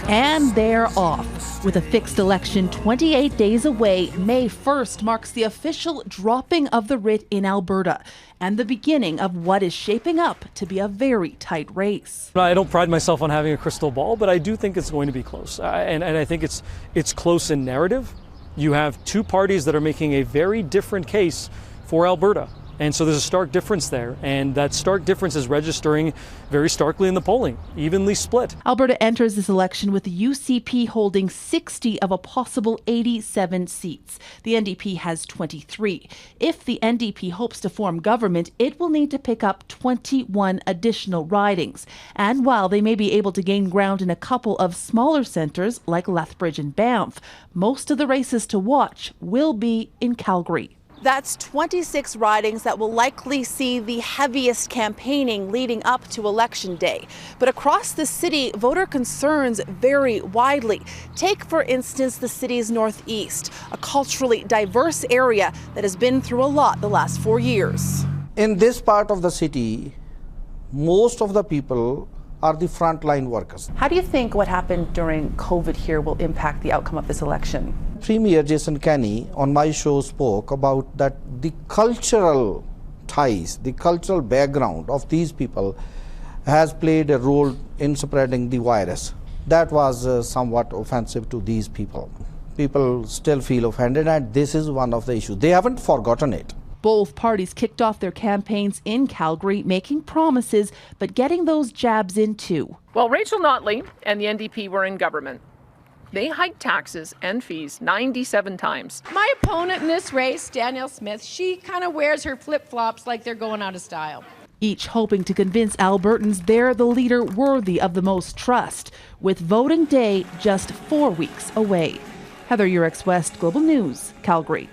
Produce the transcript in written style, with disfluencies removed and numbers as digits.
And they're off. With a fixed election 28 days away, May 1st marks the official dropping of the writ in Alberta and the beginning of what is shaping up to be a very tight race. I don't pride myself on having a crystal ball, but I do think it's going to be close. And I think it's close in narrative. You have two parties that are making a very different case for Alberta. And so there's a stark difference there, and that stark difference is registering very starkly in the polling, evenly split. Alberta enters this election with the UCP holding 60 of a possible 87 seats. The NDP has 23. If the NDP hopes to form government, it will need to pick up 21 additional ridings. And while they may be able to gain ground in a couple of smaller centres like Lethbridge and Banff, most of the races to watch will be in Calgary. That's 26 ridings that will likely see the heaviest campaigning leading up to Election Day. But across the city, voter concerns vary widely. Take, for instance, the city's northeast, a culturally diverse area that has been through a lot the last 4 years. In this part of the city, most of the people are the frontline workers. How do you think what happened during COVID here will impact the outcome of this election? Premier Jason Kenney on my show spoke about that the cultural ties, the cultural background of these people has played a role in spreading the virus. That was somewhat offensive to these people. People still feel offended, and this is one of the issues. They haven't forgotten it. Both parties kicked off their campaigns in Calgary, making promises, but getting those jabs in too. Well, Rachel Notley and the NDP were in government. They hiked taxes and fees 97 times. My opponent in this race, Danielle Smith, she kind of wears her flip-flops like they're going out of style. Each hoping to convince Albertans they're the leader worthy of the most trust, with voting day just 4 weeks away. Heather, Yourex-West, Global News, Calgary.